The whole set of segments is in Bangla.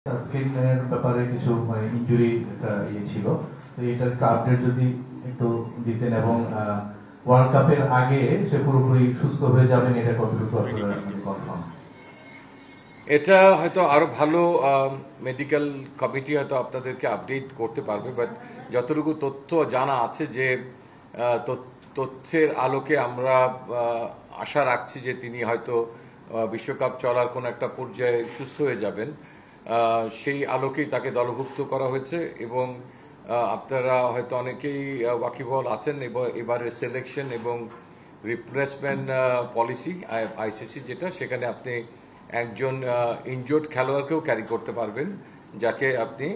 স্কিনের ব্যাপারে কিছু ইনজুরি ছিল, তো এটার একটা আপডেট যদি একটু দিতেন, এবং ওয়ার্ল্ড কাপের আগে সে পুরোপুরি সুস্থ হয়ে যাবেন, এটা কতটুকু আপনারা কনফার্ম? এটা হয়তো আরো ভালো মেডিকেল কমিটি হয়তো আপনাদেরকে আপডেট করতে পারবে, বাট যতটুকু তথ্য জানা আছে যে তথ্যের আলোকে আমরা আশা রাখছি যে তিনি হয়তো বিশ্বকাপ চলার কোন একটা পর্যায়ে সুস্থ হয়ে যাবেন। সেই আলোকেই তাকে দলভুক্ত করা হয়েছে এবং আপনারা হয়তো অনেকেই ওয়াকিবহাল আছেন এবারের সিলেকশন এবং রিপ্লেসমেন্ট পলিসি আইসিসি যেটা, সেখানে আপনি একজন ইনজোর্ড খেলোয়াড়কেও ক্যারি করতে পারবেন, যাকে আপনি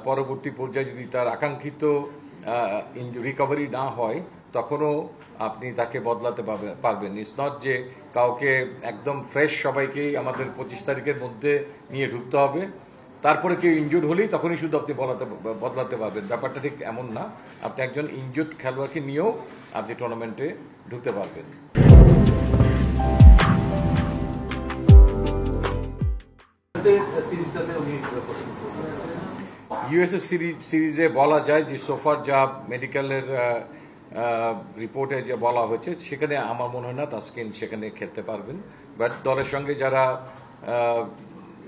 পরবর্তী পর্যায়ে যদি তার আকাঙ্ক্ষিত রিকভারি না হয় তখনও আপনি তাকে বদলাতে পারবেন। ইটস নট যে কাউকে একদম ফ্রেশ সবাইকেই আমাদের 25 তারিখের মধ্যে নিয়ে ঢুকতে হবে, তারপরে কেউ ইনজুর্ড হলেই তখনই শুধু আপনি বদলাতে পারবেন। ব্যাপারটা ঠিক এমন না, আপনি একজন ইনজুর্ড খেলোয়াড়কে নিয়েও আপনি টুর্নামেন্টে ঢুকতে পারবেন। ইউএসএ সিরিজে বলা যায় যে সোফার যা মেডিকেলের রিপোর্টে যে বলা হয়েছে, সেখানে আমার মনে হয় না তাসকিন সেখানে খেলতে পারবেন, বাট দলের সঙ্গে যারা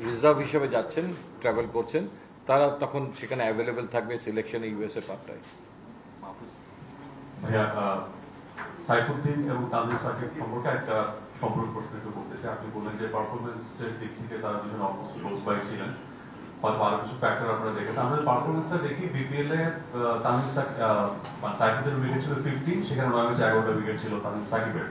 রিজার্ভ হিসেবে যাচ্ছেন, ট্রাভেল করছেন, তারা তখন সেখানে অ্যাভেলেবেল থাকবে সিলেকশনে ইউএসএ পার্টটায়। সাইফুদ্দিন এবং তানভীর সাকিব সম্পর্কে একটা সম্পূর্ণ প্রশ্ন একটু করতে চাই। আপনি বললেন যে পারফরমেন্সের দিক থেকে তারা দুজন অলমোস্ট ক্লোজ বাই ছিলেন, হয়তো আরো কিছু ফ্যাক্টর আপনারা দেখেছেন। আমাদের পারফরমেন্সটা দেখি বিপিএল এ তানভীর সাইফুদ্দিনের উইকেট ছিল 15, সেখানে 9 ম্যাচে 11টা উইকেট ছিল তানভীর সাকিবের।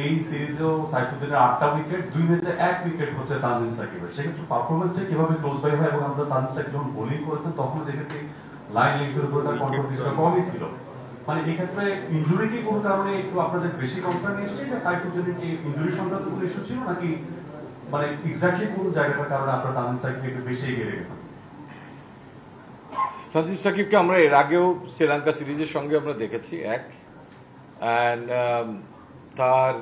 এই সিরিজেও সাইফুদ্দিনের 8টা উইকেট, 2 ম্যাচে 1 উইকেট হচ্ছে তানভীর সাকিবের। সেক্ষেত্রে পারফরমেন্সটা কিভাবে ক্লোজ বাই হয়, এবং আমরা তানভীর সাকিব যখন বোলিং করেছেন তখন দেখেছি লাইন লেন্থের উপর তার কন্ট্রোল কিছুটা কমই ছিল। মানে এই ক্ষেত্রে ইনজুরি কি কোনো কারণে একটু আপনাদের বেশি কনসার্ন এসেছে, যে সাইফুদ্দিনের কি ইনজুরি সংক্রান্ত কোনো ইস্যু ছিল, নাকি মানে এক্স্যাক্টলি কোন জায়গাটার কারণে আপনারা তানভীর সাকিবকে একটু বেশি এগিয়ে রেখেছেন? তানভীর সাকিবকে আমরা এর আগেও শ্রীলঙ্কা সিরিজের সঙ্গে আমরা দেখেছি তার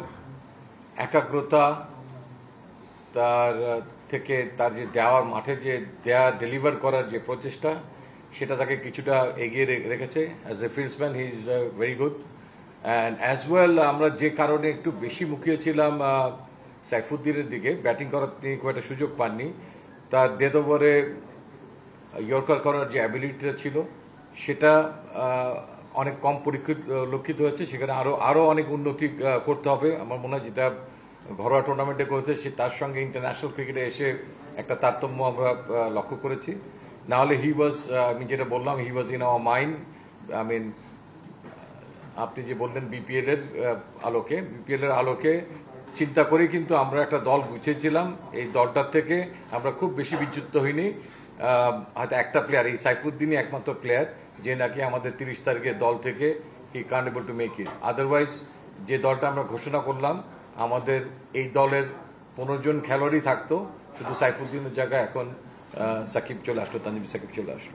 একাগ্রতা, তার থেকে তার যে দেওয়ার মাঠে যে ডেলিভার করার যে প্রচেষ্টা, সেটা তাকে কিছুটা এগিয়ে রেখেছে। As a ফিল্ডসম্যান he is very good, and as well আমরা যে কারণে একটু বেশি মুখিয়েছিলাম সাইফুদ্দিনের দিকে, ব্যাটিং করার তিনি খুব একটা সুযোগ পাননি, তার ডেথ ওভারে ইয়র্কার করার যে অ্যাবিলিটিটা ছিল সেটা অনেক কম পরিলক্ষিত হয়েছে। সেখানে আরো অনেক উন্নতি করতে হবে আমার মনে হয়, যেটা ঘরোয়া টুর্নামেন্টে করেছে তার সঙ্গে ইন্টারন্যাশনাল ক্রিকেটে এসে একটা তারতম্য আমরা লক্ষ্য করেছি। নাহলে আমি যেটা বললাম, হি ওয়াজ ইন আওয়ার মাইন্ড। আপনি যে বললেন বিপিএল এর আলোকে চিন্তা করেই কিন্তু আমরা একটা দল গুছিয়েছিলাম। এই দলটার থেকে আমরা খুব বেশি বিচ্যুত হইনি। হয়তো একটা প্লেয়ার, এই সাইফুদ্দিনই একমাত্র প্লেয়ার যে নাকি আমাদের 30 তারিখের দল থেকে হি Kant able to make it. Otherwise যে দলটা আমরা ঘোষণা করলাম, আমাদের এই দলের 15 জন খেলোয়াড়ই থাকতো, শুধু সাইফুদ্দিনের জায়গায় এখন সাকিব চলে আসলো, তানভীর সাকিব চলে আসলো।